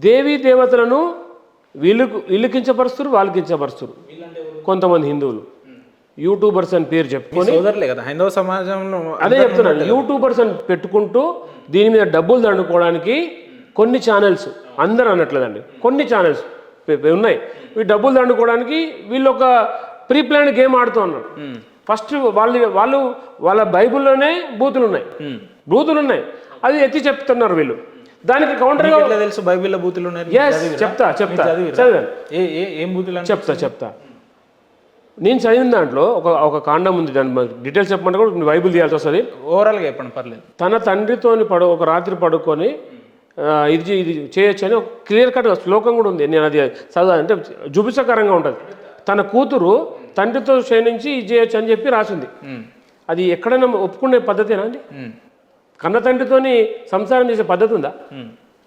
దేవీ దేవతలను వీళ్ళు కించపరుస్తారు, వాళ్ళు కించపరుస్తారు. కొంతమంది హిందువులు యూట్యూబర్స్ అని పేరు చెప్పుకొని సోదరులే కదా హైందవ సమాజంలో. అదే చెప్తున్నాను, యూట్యూబర్స్ అని పెట్టుకుంటూ దీని మీద డబ్బులు దండుకోవడానికి కొన్ని ఛానల్స్, అందరూ అనట్లేదండి, కొన్ని ఛానల్స్ ఉన్నాయి. ఈ డబ్బులు దండుకోవడానికి వీళ్ళు ఒక ప్రీ ప్లాన్ గేమ్ ఆడుతూ ఉన్నారు. ఫస్ట్ వాళ్ళ బైబుల్లోనే బూతులు ఉన్నాయి, అది ఎత్తి చెప్తున్నారు వీళ్ళు. దానికి కౌంటర్గా తెలుసు బైబిల్లో బూతులు ఉన్నాయి. చెప్తా చదివాను. ఏం బూతులు చెప్తా నేను చదివిన దాంట్లో ఒక కాండం ఉంది, దాని డీటెయిల్స్ చెప్పమంటే కూడా బైబిల్ తీయాల్సి వస్తుంది. ఓవరాల్గా చెప్పండి పర్లేదు. తన తండ్రితో ఒక రాత్రి పడుకొని ఇది చేయొచ్చు అని ఒక క్లియర్ కట్ శ్లోకం కూడా ఉంది. నేను అది చదివా అంటే జుబిసకరంగా ఉంటుంది. తన కూతురు తండ్రితో క్షయించి ఇది చేయొచ్చు అని చెప్పి రాసింది. అది ఎక్కడైనా ఒప్పుకునే పద్ధతేనా అండి? కన్న తండ్రితోని సంసారం చేసే పద్ధతి ఉందా?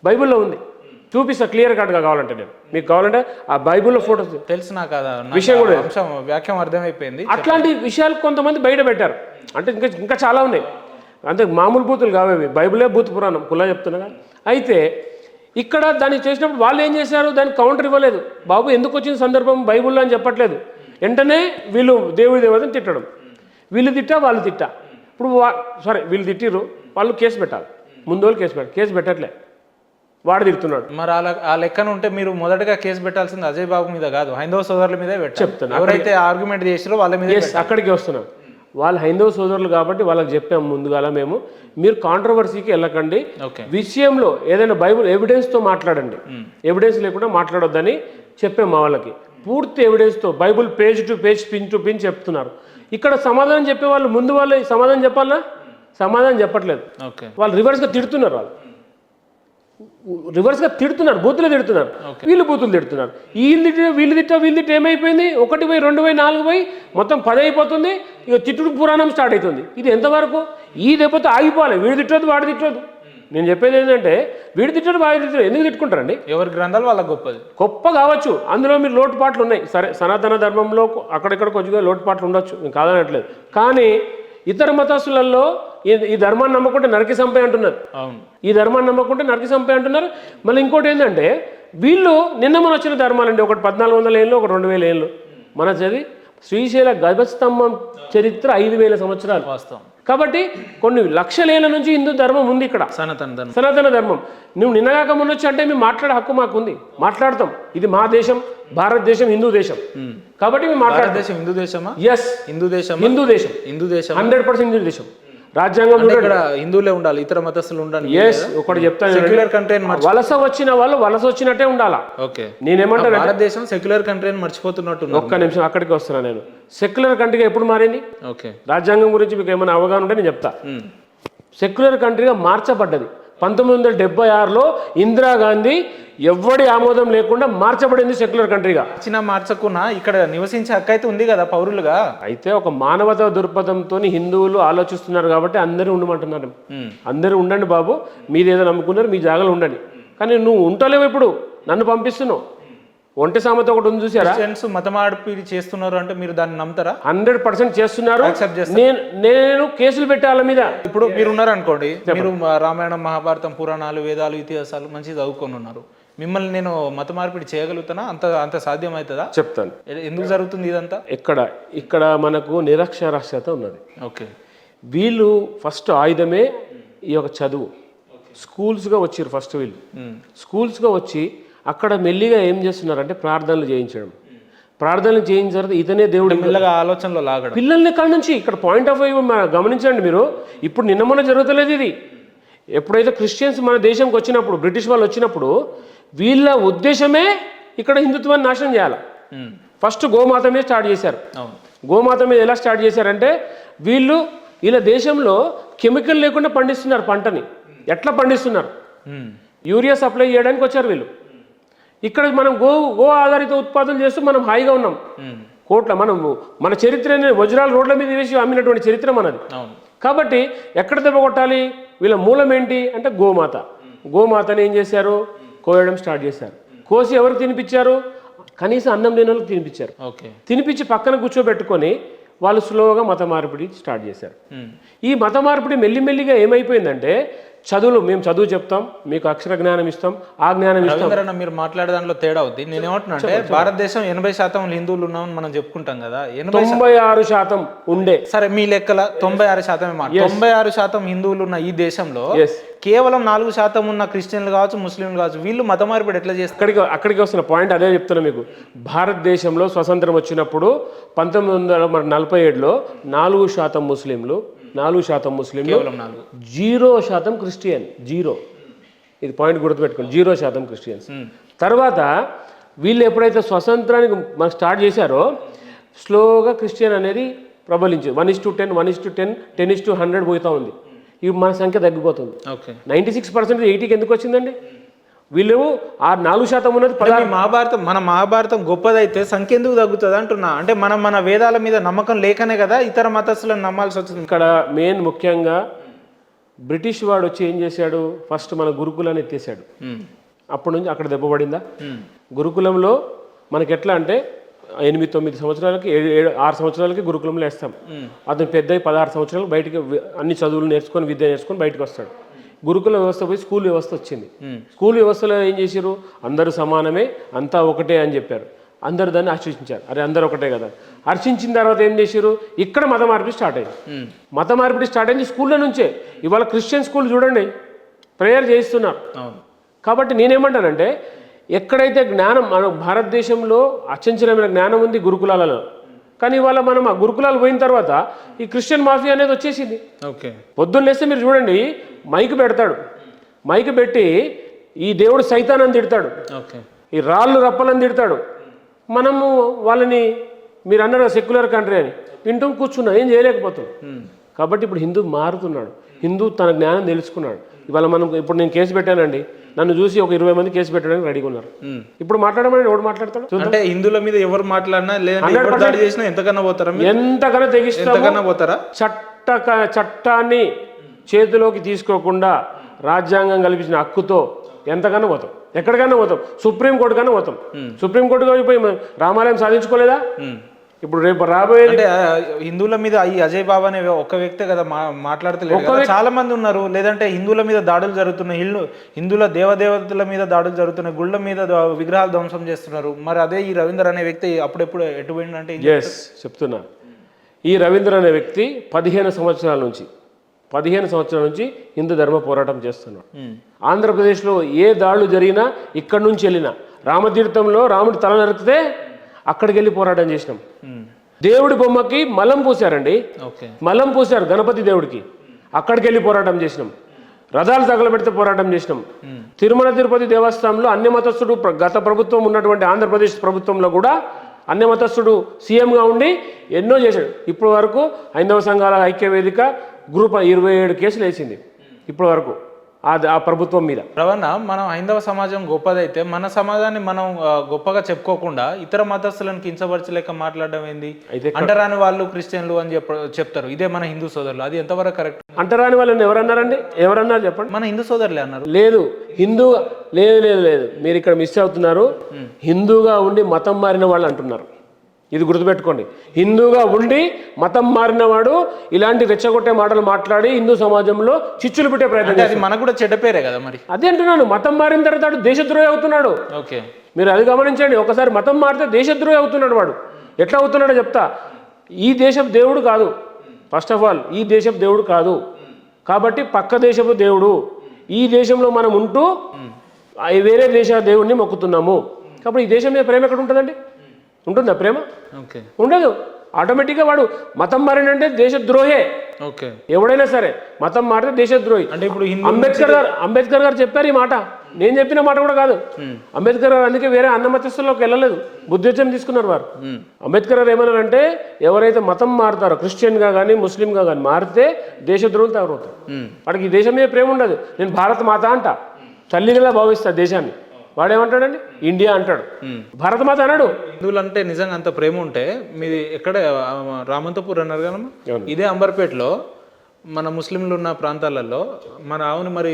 బైబిల్లో ఉంది, చూపిస్తా క్లియర్ కట్గా. కావాలంటే నేను మీకు కావాలంటే ఆ బైబిల్లో ఫోటోస్ తెలుసు నాకు, విషయం కూడా వ్యాఖ్యం అర్థమైపోయింది. అట్లాంటి విషయాలు కొంతమంది బయట పెట్టారు. అంటే ఇంకా చాలా ఉన్నాయి, అంతే మామూలు బూతులు కావేవి, బైబిలే బూత్ పురాణం కులా చెప్తున్నా. అయితే ఇక్కడ దాన్ని చేసినప్పుడు వాళ్ళు ఏం చేశారు, దానికి కౌంటర్ ఇవ్వలేదు. బాబు ఎందుకు వచ్చిన సందర్భం బైబిల్లో అని చెప్పట్లేదు. వెంటనే వీళ్ళు దేవుడి దేవతని తిట్టడం, వీళ్ళు తిట్టా వాళ్ళు తిట్టా. ఇప్పుడు సరే వీళ్ళు తిట్టిరు, వాళ్ళు కేసు పెట్టాలి, ముందు వాళ్ళు కేసు పెట్టట్లే, వాడు తిడుతున్నాడు. మరి ఆ లెక్కన ఉంటే మీరు మొదటగా కేసు పెట్టాల్సింది అజయ్ బాబు మీద కాదు, హైందవ సోదరుల మీదే చెప్తాను. ఎవరైతే ఆర్గ్యుమెంట్ చేసారో వాళ్ళ మీద. అక్కడికి వస్తున్నాం, వాళ్ళు హైందవ సోదరులు కాబట్టి వాళ్ళకి చెప్పాము ముందుగాల మేము, మీరు కాంట్రవర్సీకి వెళ్ళకండి, విషయంలో ఏదైనా బైబుల్ ఎవిడెన్స్తో మాట్లాడండి, ఎవిడెన్స్ లేకుండా మాట్లాడొద్దని చెప్పాము మా వాళ్ళకి. పూర్తి ఎవిడెన్స్తో Bible page to page, pin to pin చెప్తున్నారు. ఇక్కడ సమాధానం చెప్పే వాళ్ళు ముందు వాళ్ళు సమాధానం చెప్పాలా, సమాధానం చెప్పట్లేదు. వాళ్ళు రివర్స్గా తిడుతున్నారు, బూతులు తిడుతున్నారు, వీళ్ళు బూతులు తిడుతున్నారు. వీళ్ళు తిట్ట ఏమైపోయింది, 1 పోయి 2 పోయి 4 పోయి మొత్తం 10 అయిపోతుంది. ఇక తిట్టుడు పురాణం స్టార్ట్ అవుతుంది. ఇది ఎంతవరకు? ఈ దెబ్బతో ఆగిపోవాలి. వీడు తిట్టదు, వాడు తిట్టదు. నేను చెప్పేది ఏంటంటే వీడు తిట్టడు, వాడు తిట్టడు, ఎందుకు తిట్టుకుంటారండి? ఎవరి గ్రంథాలు వాళ్ళ గొప్ప కావచ్చు, అందులో మీరు లోటుపాట్లు ఉన్నాయి. సరే, సనాతన ధర్మంలో అక్కడెక్కడ కొంచెం లోటుపాట్లు ఉండొచ్చు, నేను కాదనట్లేదు. కానీ ఇతర మతస్థులలో ఈ ధర్మాన్ని నమ్మకుంటే నరికి సంపే అంటున్నారు. ఈ ధర్మాన్ని నమ్మకుంటే నరికి సంపే అంటున్నారు. మళ్ళీ ఇంకోటి ఏంటంటే వీళ్ళు నిన్న మన వచ్చిన ధర్మాలండి, ఒకటి 1400 ఏళ్ళు, ఒక 2000 ఏళ్ళు. మన చదివి శ్రీశైల గజస్తంభం చరిత్ర 5000 సంవత్సరాలు వాస్తవం. కాబట్టి కొన్ని లక్షల ఏళ్ళ నుంచి హిందూ ధర్మం ఉంది ఇక్కడ, సనాతన ధర్మం. నువ్వు నిన్నగాక మొన్నొచ్చి అంటే మేము మాట్లాడే హక్కు మాకుంది, మాట్లాడతాం. ఇది మా దేశం, భారతదేశం హిందూ దేశం. కాబట్టి మేము మాట్లాడతాం. హిందూ దేశమా? ఎస్, హిందూ దేశం 100% హిందూ దేశం. రాజ్యాంగం హిందువులే ఉండాలి, ఇతర మతస్థులు ఉండాలి. ఒకటి చెప్తాను, వలస వచ్చిన వాళ్ళు వలస వచ్చినట్టే ఉండాలా. నేనేమంటాను, భారతదేశం సెక్యులర్ కంట్రీ అని మర్చిపోతున్నట్టు. ఒక్క నిమిషం అక్కడికి వస్తున్నా. నేను సెక్యులర్ కంట్రీగా ఎప్పుడు మారింది? రాజ్యాంగం గురించి మీకు ఏమైనా అవగాహన ఉంటే నేను చెప్తా. సెక్యులర్ కంట్రీగా మార్చబడ్డది 1976లో ఇందిరాగాంధీ ఎవడి ఆమోదం లేకుండా మార్చబడింది సెక్యులర్ కంట్రీగా. మార్చకున్నా ఇక్కడ నివసించే హక్కు అయితే ఉంది కదా పౌరులుగా. అయితే ఒక మానవతా దృక్పథంతో హిందువులు ఆలోచిస్తున్నారు కాబట్టి అందరూ ఉండమంటున్నారు. అందరూ ఉండండి బాబు, మీరు ఏదో నమ్ముకున్నారు, మీ జాగాలో ఉండండి. కానీ నువ్వు ఉంటలేవు, ఇప్పుడు నన్ను పంపిస్తున్నావు. ఒంటి సామెత ఒకటి ఉంది చూసారా, మత మార్పిడి చేస్తున్నారు అంటే మీరు దాన్ని నమ్ముతారా? 100% చేస్తున్నారు. నేను కేసులు పెట్టే వాళ్ళ మీద. ఇప్పుడు మీరు ఉన్నారు అనుకోండి, మీరు రామాయణం, మహాభారతం, పురాణాలు, వేదాలు, ఇతిహాసాలు మంచిగా చదువుకొని ఉన్నారు. మిమ్మల్ని నేను మత మార్పిడి చేయగలుగుతానా? అంత సాధ్యం అవుతుందా? చెప్తాను. ఎందుకు జరుగుతుంది ఇదంతా? ఇక్కడ మనకు నిరక్షరాస్యత ఉన్నది. వీళ్ళు ఫస్ట్ ఆయుధమే ఈ యొక్క చదువు. స్కూల్స్గా వచ్చారు ఫస్ట్ వీళ్ళు. స్కూల్స్గా వచ్చి అక్కడ మెల్లిగా ఏం చేస్తున్నారంటే ప్రార్థనలు చేయించడం. ప్రార్థనలు చేయించిన తర్వాత ఇతనే దేవుడు మెల్లగా ఆలోచనలో లాగడం పిల్లల్ని ఇక్కడ నుంచి. ఇక్కడ పాయింట్ ఆఫ్ వ్యూ గమనించండి మీరు. ఇప్పుడు నిన్న మొన్న జరుగుతలేదు ఇది. ఎప్పుడైతే క్రిస్టియన్స్ మన దేశంకి వచ్చినప్పుడు, బ్రిటిష్ వాళ్ళు వచ్చినప్పుడు, వీళ్ళ ఉద్దేశమే ఇక్కడ హిందుత్వాన్ని నాశనం చేయాలి. ఫస్ట్ గోమాత మీద స్టార్ట్ చేశారు. గోమాత మీద ఎలా స్టార్ట్ చేశారంటే వీళ్ళ దేశంలో కెమికల్ లేకుండా పండిస్తున్నారు పంటని. ఎట్లా పండిస్తున్నారు? యూరియా సప్లై చేయడానికి వచ్చారు వీళ్ళు. ఇక్కడ మనం గో ఆధారిత ఉత్పాదనలు చేస్తూ మనం హాయిగా ఉన్నాం. కోట్ల మన చరిత్రని వజ్రాల రోడ్ల మీద వేసి అమ్మినటువంటి చరిత్ర మనది. కాబట్టి ఎక్కడ దెబ్బ కొట్టాలి? వీళ్ళ మూలం ఏంటి అంటే గోమాత. గోమాతని ఏం చేశారు? కోయడం స్టార్ట్ చేశారు. కోసి ఎవరికి తినిపించారు? కనీసం అన్నం లేని వాళ్ళకి తినిపించారు. తినిపించి పక్కన కూర్చోబెట్టుకొని వాళ్ళు స్లోగా మత మార్పిడి స్టార్ట్ చేశారు. ఈ మత మార్పిడి మెల్లిమెల్లిగా ఏమైపోయిందంటే చదువులు మేము చదువు చెప్తాం, మీకు అక్షర జ్ఞానం ఇస్తాం, ఆ జ్ఞానం ఇస్తాం. రవీంద్రన్న మీరు మాట్లాడే దాంట్లో తేడా అవుద్ది. నేను ఏమంటున్నా అంటే భారతదేశం 80% హిందువులు ఉన్నామని మనం చెప్పుకుంటాం కదా, 96% ఉండే. సరే మీ లెక్కల 96% 96% హిందువులు ఉన్న ఈ దేశంలో కేవలం 4% ఉన్న క్రిస్టియన్లు కావచ్చు, ముస్లింలు కావచ్చు, వీళ్ళు మత మార్పిడి ఎట్లా చేస్తారు? అక్కడికి వస్తున్న పాయింట్ అదే చెప్తున్నా మీకు. భారతదేశంలో స్వతంత్రం వచ్చినప్పుడు 1947లో 4% ముస్లింలు, 4% ముస్లింలు, 0% క్రిస్టియన్. 0 ఇది పాయింట్ గుర్తుపెట్టుకోండి, 0% క్రిస్టియన్స్. తర్వాత వీళ్ళు ఎప్పుడైతే స్వతంత్రానికి మనకు స్టార్ట్ చేశారో స్లోగా క్రిస్టియన్ అనేది ప్రబలించింది. 1:10, 1:10, 10:100 పోతూ ఉంది. ఇవి మన సంఖ్య తగ్గిపోతుంది. 96% 80కి ఎందుకు వచ్చిందండి? వీళ్ళు ఆ 4% ఉన్నది మన మహాభారతం గొప్పదైతే సంఖ్య ఎందుకు తగ్గుతుంది అంటున్నా. అంటే మన వేదాల మీద నమ్మకం లేకనే కదా ఇతర మతస్థులను నమ్మాల్సి వచ్చింది. ఇక్కడ మెయిన్ ముఖ్యంగా బ్రిటిష్ వాడు వచ్చి ఏం చేశాడు, ఫస్ట్ మన గురుకులాన్ని ఎత్తేసాడు. అప్పటి నుంచి అక్కడ దెబ్బపడిందా? గురుకులంలో మనకి ఎట్లా అంటే 8-9 సంవత్సరాలకి 6 సంవత్సరాలకి గురుకులంలో వేస్తాం. అతను పెద్ద 16 సంవత్సరాలు బయటికి అన్ని చదువులు నేర్చుకొని విద్య నేర్చుకొని బయటకు వస్తాడు. గురుకుల వ్యవస్థ పోయి స్కూల్ వ్యవస్థ వచ్చింది. స్కూల్ వ్యవస్థలో ఏం చేశారు, అందరూ సమానమే, అంతా ఒకటే అని చెప్పారు. అందరు దాన్ని హర్షించారు. అరే అందరు ఒకటే కదా. హర్షించిన తర్వాత ఏం చేశారు, ఇక్కడ మత మార్పిడి స్టార్ట్ అయింది. మత మార్పిడి స్టార్ట్ అయింది స్కూల్లో నుంచే. ఇవాళ క్రిస్టియన్ స్కూల్ చూడండి, ప్రేయర్ చేయిస్తున్నారు. కాబట్టి నేనేమంటానంటే ఎక్కడైతే జ్ఞానం మన భారతదేశంలో అచంచలమైన జ్ఞానం ఉంది గురుకులాలలో, కానీ ఇవాళ మనం ఆ గురుకులాలు పోయిన తర్వాత ఈ క్రిస్టియన్ మాఫియా అనేది వచ్చేసింది. పొద్దున్న లేస్తే మీరు చూడండి, మైక్ పెడతాడు, మైక్ పెట్టి ఈ దేవుడు సైతాన్ అని తిడతాడు, ఈ రాళ్ళు రప్పలని తిడతాడు. మనము వాళ్ళని మీరు అన్నారు సెక్యులర్ కంట్రీ అని వింటూ కూర్చున్నా, ఏం చేయలేకపోతాం. కాబట్టి ఇప్పుడు హిందూ మారుతున్నాడు, హిందూ తన జ్ఞానం తెలుసుకున్నాడు. ఇవాళ మనం ఇప్పుడు నేను కేసు పెట్టానండి, నన్ను చూసి ఒక 20 మంది కేసు పెట్టడానికి రెడీగా ఉన్నారు. ఇప్పుడు మాట్లాడమని ఎవరు మాట్లాడతాడు? అంటే హిందువుల మీద ఎవరు మాట్లాడినా ఎంతకన్నా పోతారా? ఎంతకన్నా తెగిస్తారా? చట్టాన్ని చేతిలోకి తీసుకోకుండా రాజ్యాంగం కల్పించిన హక్కుతో ఎంతకన్నా పోతాం, ఎక్కడికన్నా పోతాం, సుప్రీంకోర్టు కన్నా పోతాం. సుప్రీంకోర్టుకి పోయి రామాలయం సాధించుకోలేదా? ఇప్పుడు రేపు రాబోయేది హిందువుల మీద ఈ అజయ్ బాబా అనే ఒక వ్యక్తే కదా మాట్లాడతలేదు. చాలా మంది ఉన్నారు. లేదంటే హిందువుల మీద దాడులు జరుగుతున్నాయి, హిందువుల దేవదేవతల మీద దాడులు జరుగుతున్నాయి, గుళ్ళ మీద విగ్రహాలు ధ్వంసం చేస్తున్నారు. మరి అదే ఈ రవీంద్ర అనే వ్యక్తి అప్పుడెప్పుడు ఎటు పోయిందంటే చెప్తున్నా, ఈ రవీంద్ర అనే వ్యక్తి 15 సంవత్సరాల నుంచి హిందూ ధర్మ పోరాటం చేస్తున్నాడు. ఆంధ్రప్రదేశ్లో ఏ దాడులు జరిగినా ఇక్కడి నుంచి వెళ్ళినా, రామతీర్థంలో రాముడి తల నరికితే అక్కడికి వెళ్ళి పోరాటం చేసినాం. దేవుడి బొమ్మకి మలం పూసారండి, మలం పూసారు గణపతి దేవుడికి, అక్కడికి వెళ్ళి పోరాటం చేసినాం. రథాలు తగలబెడితే పోరాటం చేసినాం. తిరుమల తిరుపతి దేవస్థానంలో అన్యమతస్థుడు గత ప్రభుత్వం ఉన్నటువంటి ఆంధ్రప్రదేశ్ ప్రభుత్వంలో కూడా అన్యమతస్థుడు సీఎంగా ఉండి ఎన్నో చేశాడు. ఇప్పటి వరకు హైందవ సంఘాల ఐక్య వేదిక గ్రూప్ 27 కేసులు వేసింది ఇప్పటి వరకు ఆ ప్రభుత్వం మీద. రవణ, మనం హైందవ సమాజం గొప్పదైతే మన సమాజాన్ని మనం గొప్పగా చెప్పుకోకుండా ఇతర మతస్థులను కించపరచలేక మాట్లాడడం ఏంది? అంటరాని వాళ్ళు క్రిస్టియన్లు అని చెప్తారు, ఇదే మన హిందూ సోదరులు. అది ఎంతవరకు కరెక్ట్? అంటరాని వాళ్ళని ఎవరన్నారండి? ఎవరన్నారు చెప్పండి? మన హిందూ సోదరులే అన్నారు. లేదు, లేదు, మీరు ఇక్కడ మిస్ అవుతున్నారు. హిందూగా ఉండి మతం మారిన వాళ్ళు అంటున్నారు. ఇది గుర్తుపెట్టుకోండి. హిందూగా ఉండి మతం మారినవాడు ఇలాంటి రెచ్చగొట్టే మాటలు మాట్లాడి హిందూ సమాజంలో చిచ్చులు పెట్టే ప్రయత్నం చేస్తాడు. మనకు కూడా చెడ్డ పేరే కదా మరి. అదే అంటున్నాను, మతం మారిన తర్వాత దేశద్రోహి అవుతున్నాడు. మీరు అది గమనించండి. ఒకసారి మతం మారితే దేశద్రోహి అవుతున్నాడు. వాడు ఎట్లా అవుతున్నాడో చెప్తా. ఈ దేశపు దేవుడు కాదు, ఫస్ట్ ఆఫ్ ఆల్ ఈ దేశపు దేవుడు కాదు. కాబట్టి పక్క దేశపు దేవుడు. ఈ దేశంలో మనం ఉంటూ వేరే దేశ దేవుడిని మొక్కుతున్నాము. కాబట్టి ఈ దేశం మీద ప్రేమ ఎక్కడ ఉంటుందండి? ఉంటుందా ప్రేమ? ఉండదు. ఆటోమేటిక్గా వాడు మతం మారినంటే దేశద్రోహే. ఎవడైనా సరే మతం మారితే దేశద్రోహి. అంటే ఇప్పుడు అంబేద్కర్ గారు చెప్పారు ఈ మాట, నేను చెప్పిన మాట కూడా కాదు. అంబేద్కర్ గారు అందుకే వేరే అన్న మతస్థుల్లోకి వెళ్ళలేదు, బుద్ధిజం తీసుకున్నారు వారు. అంబేద్కర్ గారు ఏమన్నారంటే ఎవరైతే మతం మారుతారో క్రిస్టియన్గా కానీ ముస్లింగా కానీ మారితే దేశద్రోహులు తయారవుతారు. వాడికి ఈ దేశం మీద ప్రేమ ఉండదు. నేను భారత మాత అంట, తల్లిగా భావిస్తా దేశాన్ని. వాడేమంటాడండి? ఇండియా అంటాడు, భారత మాత అన్నాడు. హిందువులు అంటే నిజంగా అంత ప్రేమ ఉంటే మీది ఎక్కడ రామంతపూర్ అన్నారు కదమ్మా, ఇదే అంబర్పేటలో మన ముస్లింలు ఉన్న ప్రాంతాలలో మన ఆవుని మరి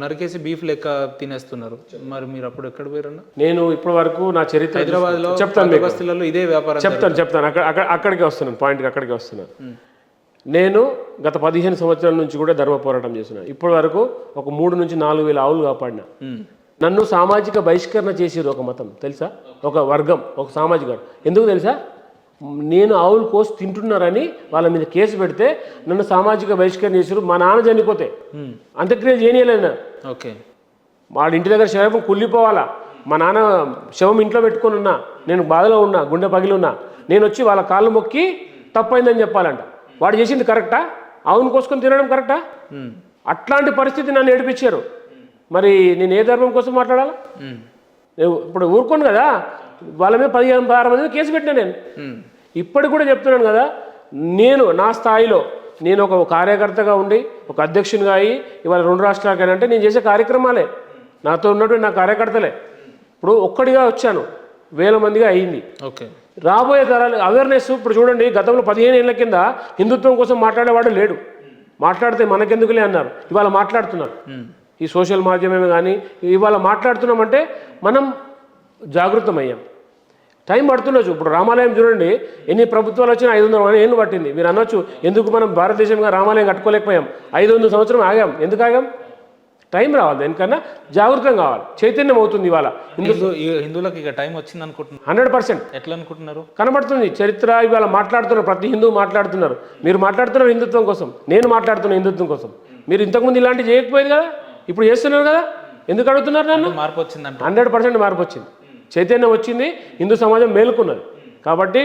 నరికేసి బీఫ్ లెక్క తినేస్తున్నారు. మరి మీరు అప్పుడు ఎక్కడ పోయారన్నా? నేను ఇప్పటి వరకు నా చరిత్ర హైదరాబాద్లో చెప్తాను, బస్తీలలో ఇదే వ్యాపారం చెప్తాను. అక్కడికే వస్తున్నాను, పాయింట్కి అక్కడికే వస్తున్నాను. నేను గత 15 సంవత్సరాల నుంచి కూడా ధర్మ పోరాటం చేస్తున్నాను. ఇప్పటి వరకు ఒక 3 నుంచి 4 వేల ఆవులు కాపాడిన. నన్ను సామాజిక బహిష్కరణ చేసేది ఒక మతం తెలుసా, ఒక వర్గం, ఒక సామాజిక వర్గం. ఎందుకు తెలుసా? నేను ఆవులు కోసి తింటున్నారని వాళ్ళ మీద కేసు పెడితే నన్ను సామాజిక బహిష్కరణ చేసారు. మా నాన్న చనిపోతే అంత్యక్రియ చేయలేదు. ఓకే, వాళ్ళ ఇంటి దగ్గర శవం కుళ్ళిపోవాలా, మా నాన్న శవం ఇంట్లో పెట్టుకొని ఉన్నా, నేను బాధలో ఉన్నా, గుండె పగిలి ఉన్నా, నేను వచ్చి వాళ్ళ కాళ్ళు మొక్కి తప్పైందని చెప్పాలంట. వాడు చేసింది కరెక్టా? ఆవును కోసుకొని తినడం కరెక్టా? అట్లాంటి పరిస్థితి నన్ను ఏడిపించారు. మరి నేను ఏ ధర్మం కోసం మాట్లాడాలా? ఇప్పుడు ఊరుకోను కదా, వాళ్ళ మీద 15-16 మంది కేసు పెట్టినా నేను. ఇప్పటికి కూడా చెప్తున్నాను కదా, నేను నా స్థాయిలో నేను ఒక కార్యకర్తగా ఉండి ఒక అధ్యక్షునిగా అయ్యి ఇవాళ 2 రాష్ట్రాలకైనా నేను చేసే కార్యక్రమాలే, నాతో ఉన్నటువంటి నా కార్యకర్తలే. ఇప్పుడు ఒక్కడిగా వచ్చాను, 1000 మందిగా అయ్యింది. ఓకే, రాబోయే తరాలు అవేర్నెస్. ఇప్పుడు చూడండి, గతంలో 15 ఏళ్ల కింద హిందుత్వం కోసం మాట్లాడేవాడు లేడు, మాట్లాడితే మనకెందుకులే అన్నారు. ఇవాళ మాట్లాడుతున్నారు. ఈ సోషల్ మాధ్యమమే కానీ ఇవాళ మాట్లాడుతున్నామంటే మనం జాగృతమయ్యాం. టైం పడుతుండొచ్చు. ఇప్పుడు రామాలయం చూడండి, ఎన్ని ప్రభుత్వాలు వచ్చినా 500 ఏళ్ళు పట్టింది. మీరు అనొచ్చు ఎందుకు మనం భారతదేశంగా రామాలయం కట్టుకోలేకపోయాం, 500 సంవత్సరం ఆగాం. ఎందుకు ఆగాం? టైం రావాలి, దానికన్నా జాగృతం కావాలి, చైతన్యం అవుతుంది. ఇవాళ హిందువులకు ఇక టైం వచ్చింది అనుకుంటున్నారు. 100% ఎట్లా అనుకుంటున్నారు? కనబడుతుంది చరిత్ర. ఇవాళ మాట్లాడుతున్నారు, ప్రతి హిందువు మాట్లాడుతున్నారు. మీరు మాట్లాడుతున్నారు హిందుత్వం కోసం, నేను మాట్లాడుతున్నా హిందుత్వం కోసం. మీరు ఇంతకుముందు ఇలాంటివి చేయకపోయేది కదా, ఇప్పుడు చేస్తున్నారు కదా. ఎందుకు అడుగుతున్నారు నన్ను? మార్పు వచ్చిందంట. 100% మార్పు వచ్చింది, చైతన్యం వచ్చింది, హిందూ సమాజం మేలుకున్నది. కాబట్టి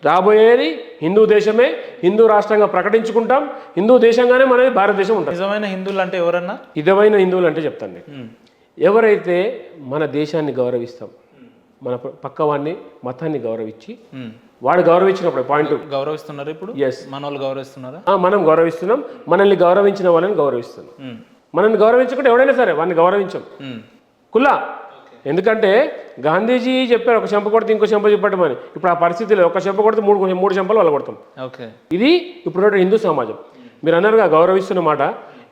రాబోయేది హిందూ దేశమే, హిందూ రాష్ట్రంగా ప్రకటించుకుంటాం, హిందూ దేశంగానే మనది భారతదేశం ఉంటుంది. నిజమైన హిందువులు అంటే ఎవరన్నా? నిజమైన హిందువులు అంటే చెప్తాను నేను, ఎవరైతే మన దేశాన్ని గౌరవిస్తాం, మన పక్కవాడిని మతాన్ని గౌరవించి వాడు గౌరవించినప్పుడు పాయింట్ గౌరవిస్తున్నారు. ఇప్పుడు ఎస్, మన వాళ్ళు గౌరవిస్తున్నారా? మనం గౌరవిస్తున్నాం, మనల్ని గౌరవించిన వాళ్ళని గౌరవిస్తున్నాం. మనల్ని గౌరవించకుండా ఎవడైనా సరే వాడిని గౌరవించాం కుల్లా. ఎందుకంటే గాంధీజీ చెప్పారు, ఒక చెంప కొడితే ఇంకో చెంప చెప్పటమని. ఇప్పుడు ఆ పరిస్థితిలో ఒక చెంప కొడితే మూడు చెంపలు వాళ్ళు కొడతాం. ఓకే, ఇది ఇప్పుడు హిందూ సమాజం. మీరు అన్నారుగా గౌరవిస్తున్న మాట,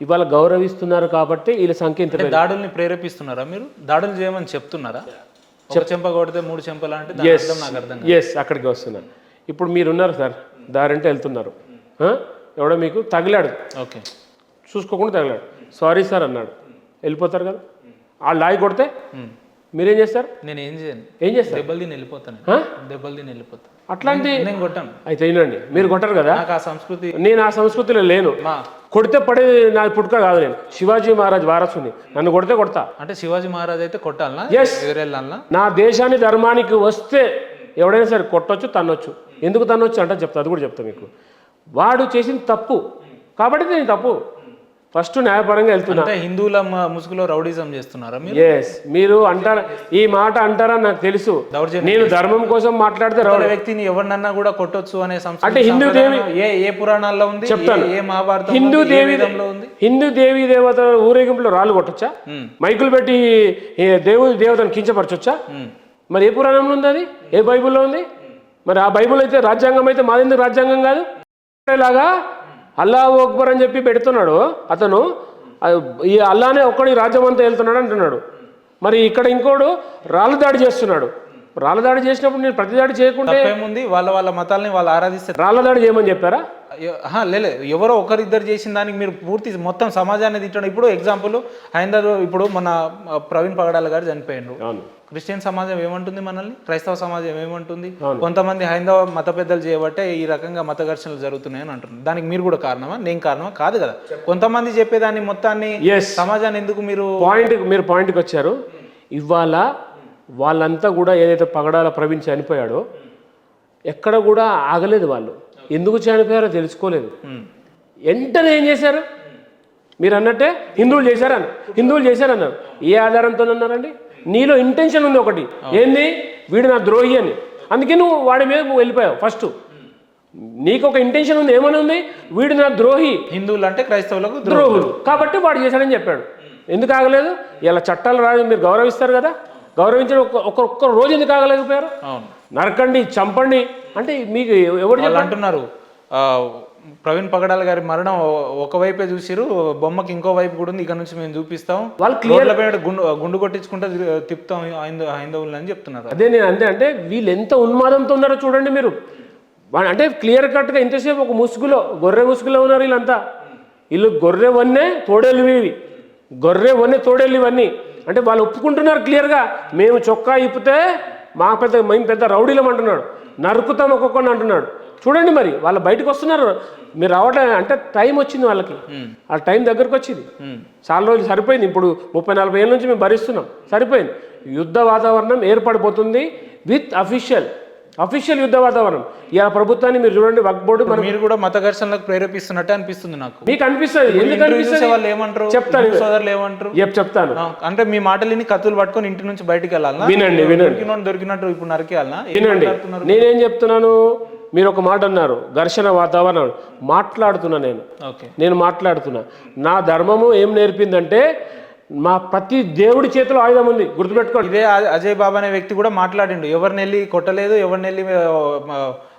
ఇవాళ గౌరవిస్తున్నారు కాబట్టి వీళ్ళ సంఖ్య ఇంత. దాడుల్ని ప్రేరేపిస్తున్నారా మీరు? దాడులు చేయమని చెప్తున్నారా? ఒక చెంప కొడితే 3 చెంపలు అంటే నాకు అర్థం. ఎస్, అక్కడికి వస్తున్నారు. ఇప్పుడు మీరున్నారు సార్, దారంటే వెళ్తున్నారు, ఎవడో మీకు తగిలాడు, ఓకే, చూసుకోకుండా తగిలాడు, సారీ సార్ అన్నాడు, వెళ్ళిపోతారు కదా. ఆ లాయి కొడితే మీరేం చేస్తారు? నేను ఏం చేయను. ఏం చేస్తారు? దెబ్బలు తిని వెళ్ళిపోతాను. దెబ్బలు తిని వెళ్ళిపోతాను. అట్లాంటి నేను కొట్టాను. అయితే వినండి, మీరు కొట్టరు కదా, నాకు ఆ సంస్కృతి, నేను ఆ సంస్కృతిలో లేను. కొడితే పడేది నా పుట్టుక కాదు. నేను శివాజీ మహారాజ్ వారసుని, నన్ను కొడితే కొడతా. అంటే శివాజీ మహారాజ్ అయితే కొట్టాలనా? ఎదురెళ్ళాలనా? నా దేశాన్ని ధర్మానికి వస్తే ఎవడైనా సరే కొట్టొచ్చు, తన్నొచ్చు. ఎందుకు తన్నొచ్చు అంటే చెప్తా, అది కూడా చెప్తా మీకు. వాడు చేసింది తప్పు కాబట్టి నేను తప్పు ఫస్ట్ న్యాయపరంగా వెళ్తున్నా. హిందువుల ముసుగులో రౌడిజం చేస్తున్నారా మీరు? ఎస్, మీరు అంటారా, ఈ మాట అంటారా నాకు తెలుసు. నేను ధర్మం కోసం మాట్లాడితే వ్యక్తిని ఎవరినన్నా కూడా కొట్టొచ్చు అనే అంటే హిందూ దేవి ఏ పురాణాల్లో ఉంది చెప్తాను, ఏ మహాభారతం, హిందూ దేవి దేవత ఊరేగింపులో రాళ్ళు కొట్టొచ్చా? మైకులు పెట్టి దేవతను కించపరచొచ్చా? మరి ఏ పురాణంలో ఉంది అది? ఏ బైబుల్లో ఉంది? మరి ఆ బైబుల్ అయితే రాజ్యాంగం అయితే మాదెందుకు రాజ్యాంగం కాదు? లాగా అల్లాహ్ అక్బర్ అని చెప్పి పెడుతున్నాడు అతను, ఈ అల్లానే ఒక్కడి రాజ్యం అంతా వెళ్తున్నాడు అంటున్నాడు. మరి ఇక్కడ ఇంకోడు రాళ్ళ దాడి చేస్తున్నాడు. రాళ్ళ దాడి చేసినప్పుడు నేను ప్రతి దాడి చేయకుంటే ఏముంది? వాళ్ళ మతాలని వాళ్ళు ఆరాధిస్తారు. రాళ్ళ దాడి చేయమని చెప్పారా? లేదు, ఎవరో ఒకరిద్దరు చేసిన దానికి మీరు పూర్తి మొత్తం సమాజాన్ని తిట్టడం. ఇప్పుడు ఎగ్జాంపుల్ హైందవ, ఇప్పుడు మన ప్రవీణ్ పగడాల గారు చనిపోయిండు. క్రిస్టియన్ సమాజం ఏమంటుంది మనల్ని? క్రైస్తవ సమాజం ఏమంటుంది? కొంతమంది హైందవ మత పెద్దలు చేయబట్టే ఈ రకంగా మత ఘర్షణలు జరుగుతున్నాయని అంటున్నారు. దానికి మీరు కూడా కారణమా? నేను కారణమా? కాదు కదా. కొంతమంది చెప్పేదాన్ని మొత్తాన్ని సమాజాన్ని ఎందుకు మీరు పాయింట్కి వచ్చారు. ఇవాళ వాళ్ళంతా కూడా ఏదైతే పగడాల ప్రవీణ్ చనిపోయాడో ఎక్కడ కూడా ఆగలేదు. వాళ్ళు ఎందుకు చనిపోయారో తెలుసుకోలేదు. వెంటనే ఏం చేశారు? మీరు అన్నట్టే హిందువులు చేశారన్నారు. ఏ ఆధారంతో అన్నారండి? నీలో ఇంటెన్షన్ ఉంది ఒకటి, ఏంది? వీడు నా ద్రోహి అని. అందుకే నువ్వు వాడి మీద వెళ్ళిపోయావు. ఫస్ట్ నీకు ఒక ఇంటెన్షన్ ఉంది, ఏమని ఉంది? వీడు నా ద్రోహి. హిందువులు అంటే క్రైస్తవులకు ద్రోహులు కాబట్టి వాడు చేశాడని చెప్పాడు. ఎందుకు ఆగలేదు? ఇలా చట్టాలు రాజు మీరు గౌరవిస్తారు కదా, గౌరవించిన ఒక్క రోజు ఎందుకు ఆగలేకపోయారు? నరకండి, చంపండి అంటే మీకు ఎవరు అంటున్నారు? ప్రవీణ్ పగడాల గారి మరణం ఒకవైపే చూసిరు, బొమ్మకి ఇంకో వైపు కూడా ఉంది, ఇక్కడ నుంచి మేము చూపిస్తాం, వాళ్ళు క్లియర్ గుండు కొట్టించుకుంటే తిప్పుతాం హైందవులు అని చెప్తున్నారు. అదే నేను అంటే వీళ్ళు ఎంత ఉన్మాదంతో ఉన్నారో చూడండి మీరు. అంటే క్లియర్ కట్గా ఇంతసేపు ఒక ముసుగులో గొర్రె ముసుగులో ఉన్నారు వీళ్ళంతా. వీళ్ళు గొర్రె వన్నే తోడేళ్ళు ఇవి, గొర్రె వన్నే తోడేళ్ళు ఇవన్నీ. అంటే వాళ్ళు ఒప్పుకుంటున్నారు క్లియర్గా, మేము చొక్కా ఇప్పితే మేము పెద్ద రౌడీలం అంటున్నాడు, నరుకుతాం ఒక్కొక్కడిని అంటున్నాడు. చూడండి మరి వాళ్ళు బయటకు వస్తున్నారు, మీరు రావట్లేదు అంటే టైం వచ్చింది వాళ్ళకి, ఆ టైం దగ్గరకు వచ్చింది. చాలా రోజులు సరిపోయింది, ఇప్పుడు 30-40 ఏళ్ళ నుంచి మేము భరిస్తున్నాం, సరిపోయింది. యుద్ధ వాతావరణం ఏర్పడిపోతుంది విత్ అఫీషియల్ యుద్ధ వాతావరణం. ఈ ప్రభుత్వాన్ని మీరు చూడండి, వక్ఫ్ బోర్డు మీరు కూడా మత ఘర్షణలకు ప్రేరేపిస్తున్నట్టే అనిపిస్తుంది నాకు. మీకు అనిపిస్తుంది, ఎందుకు అనిపిస్తుంది? వాళ్ళు ఏమంటారు, సోదరులు ఏమంటారు చెప్తాను. అంటే మీ మాటలని కత్తులు పట్టుకొని ఇంటి నుంచి బయటికి వెళ్ళాలా? వినండి దొరికినట్టు ఇప్పుడు నరికేయాలనా? వినండి, నేనేం చెప్తున్నాను, మీరు ఒక మాట అన్నారు ఘర్షణ వాతావరణం. నేను మాట్లాడుతున్నా, నా ధర్మము ఏం నేర్పిందంటే మా ప్రతి దేవుడి చేతిలో ఆయుధం ఉంది, గుర్తుపెట్టుకోండి. ఇదే అజయ్ బాబా అనే వ్యక్తి కూడా మాట్లాడిండు, ఎవరిని వెళ్ళి కొట్టలేదు, ఎవరిని వెళ్ళి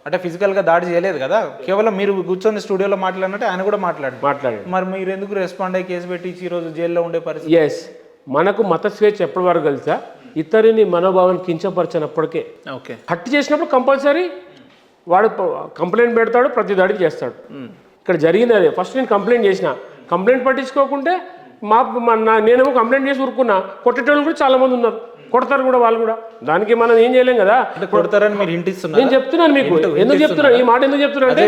అంటే ఫిజికల్ గా దాడి చేయలేదు కదా, కేవలం మీరు కూర్చొని స్టూడియోలో మాట్లాడినట్టు ఆయన కూడా మాట్లాడారు. మరి మీరు ఎందుకు రెస్పాండ్ అయ్యి కేసు పెట్టి ఈ రోజు జైల్లో ఉండే పరిస్థితి? ఎస్, మనకు మత స్వేచ్ఛ ఎప్పటి వరకు తెలుసా, ఇతరుని మనోభావాన్ని కించపరిచినప్పటికే. హత్య చేసినప్పుడు కంపల్సరీ వాడు కంప్లైంట్ పెడతాడు, ప్రతి దాడికి చేస్తాడు. ఇక్కడ జరిగింది అదే. ఫస్ట్ నేను కంప్లైంట్ పట్టించుకోకుంటే నేనేమో కంప్లైంట్ చేసి ఊరుకున్నా, కొట్టేటోళ్ళు కూడా చాలా మంది ఉన్నారు, కొడతారు కూడా వాళ్ళు కూడా, దానికి మనం ఏం చేయలేం కదా. కొడతారని మీరు హింటిస్తున్నారు. నేను చెప్తున్నాను మీకు, ఎందుకు చెప్తున్నాను ఈ మాట, ఎందుకు చెప్తున్నా అంటే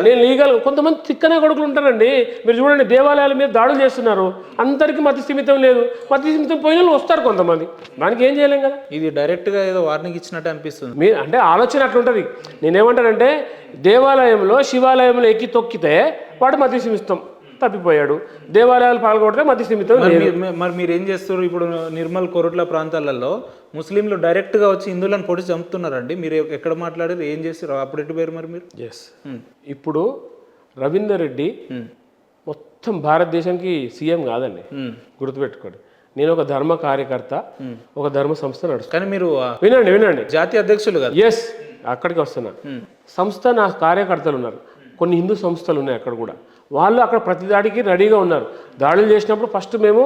నేను లీగల్, కొంతమంది తిక్కనే కొడుకులు ఉంటారండి. మీరు చూడండి, దేవాలయాల మీద దాడులు చేస్తున్నారు, అందరికీ మతి స్థిమితం లేదు, మతి స్థిమితం పోయిన వాళ్ళు వస్తారు కొంతమంది, దానికి ఏం చేయలేం కదా. ఇది డైరెక్ట్ గా ఏదో వార్నింగ్ ఇచ్చినట్టు అనిపిస్తుంది. మీ అంటే ఆలోచన అట్లుంటది. నేనేమంటానంటే దేవాలయంలో శివాలయంలో ఎక్కి తొక్కితే వాడు మతి స్థిమితం తప్పిపోయాడు, దేవాలయాలు పాల్గొడితే మతి స్థిమితం. మరి మీరు ఏం చేస్తారు? ఇప్పుడు నిర్మల్ కొరుట్ల ప్రాంతాలలో ముస్లింలు డైరెక్ట్ గా వచ్చి హిందువులను పొడిచి చంపుతున్నారండి. మీరు ఎక్కడ మాట్లాడారు, ఏం చేస్తారు? అప్పుడు ఎటు పేరు మరి మీరు? ఇప్పుడు రవీందర్ రెడ్డి మొత్తం భారతదేశానికి సీఎం కాదండి, గుర్తుపెట్టుకోండి. నేను ఒక ధర్మ కార్యకర్త, ఒక ధర్మ సంస్థ నడుస్తాను. కానీ మీరు వినండి జాతీయ అధ్యక్షులు కదా. ఎస్, అక్కడికి వస్తున్నా. సంస్థ నా కార్యకర్తలు ఉన్నారు, కొన్ని హిందూ సంస్థలు ఉన్నాయి అక్కడ కూడా, వాళ్ళు అక్కడ ప్రతి దాడికి రెడీగా ఉన్నారు. దాడులు చేసినప్పుడు ఫస్ట్ మేము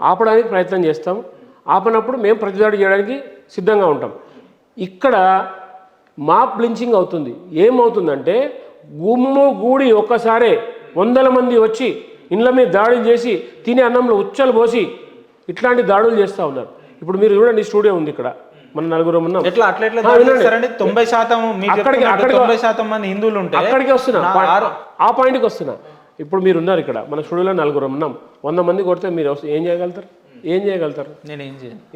ఆపడానికి ప్రయత్నం చేస్తాం, ఆపనప్పుడు మేము ప్రతిదాడి చేయడానికి సిద్ధంగా ఉంటాం. ఇక్కడ మాప్ బ్లించింగ్ అవుతుంది. ఏమవుతుందంటే గుమ్ము గూడి ఒక్కసారే 100 మంది వచ్చి ఇండ్ల మీద దాడులు చేసి తినే అన్నంలో ఉచ్చలు పోసి ఇట్లాంటి దాడులు చేస్తూ ఉన్నారు. ఇప్పుడు మీరు చూడండి, స్టూడియో ఉంది ఇక్కడ, మన నలుగురు ఉన్నాం. 90% మంది హిందువులు ఉంటాయి. అక్కడికి వస్తున్నా, ఆ పాయింట్కి వస్తున్నా. ఇప్పుడు మీరు ఉన్నారు ఇక్కడ, మన స్టూడియోలో 4 ఉన్నాం, 100 మంది కొడితే మీరు ఏం చేయగలుగుతారు?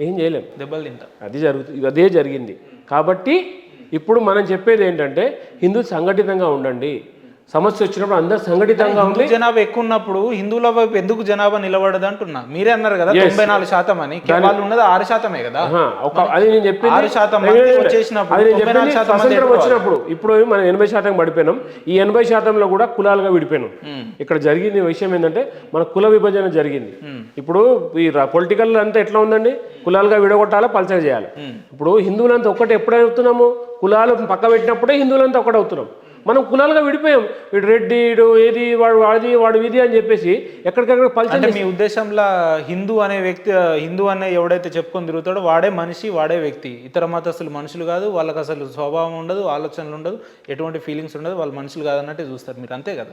ఏం చేయలేము, దెబ్బలు తింటాం. అదే జరిగింది. కాబట్టి ఇప్పుడు మనం చెప్పేది ఏంటంటే హిందువులు సంఘటితంగా ఉండండి, సమస్య వచ్చినప్పుడు అందరు సంఘటితంగా ఉండి. జనాభా ఎక్కువ ఉన్నప్పుడు హిందువుల వైపు ఎందుకు జనాభా నిలబడదు అంటున్నా. మీరే అన్నారు కదా 94% అని, వాళ్ళు ఉన్నది 6% కదా. అది నేను చెప్పింది 6% వచ్చినప్పుడు. ఇప్పుడు మనం 80% పడిపోయినాం. ఈ 80%లో కూడా కులాలుగా విడిపోయినాం. ఇక్కడ జరిగిన విషయం ఏంటంటే మన కుల విభజన జరిగింది. ఇప్పుడు ఈ పొలిటికల్ అంతా ఎట్లా ఉందండి, కులాలుగా విడగొట్టాలి, పల్చగా చేయాలి. ఇప్పుడు హిందువులంతా ఒక్కటే ఎప్పుడవుతున్నాము, కులాలు పక్క పెట్టినప్పుడే హిందువులంతా ఒకటవుతున్నాం. మనం కులాలుగా విడిపోయాం, వీడు రెడ్డి, ఏది వాడు అది వాడు ఇది అని చెప్పేసి ఎక్కడికక్కడ పల్చండి. మీ ఉద్దేశంలో హిందూ అనే ఎవడైతే చెప్పుకొని తిరుగుతాడో వాడే మనిషి, వాడే వ్యక్తి. ఇతర మతస్థులు మనుషులు కాదు, వాళ్ళకి అసలు స్వభావం ఉండదు, ఆలోచనలు ఉండదు, ఎటువంటి ఫీలింగ్స్ ఉండదు, వాళ్ళు మనుషులు కాదన్నట్టే చూస్తారు మీరు, అంతే కదా?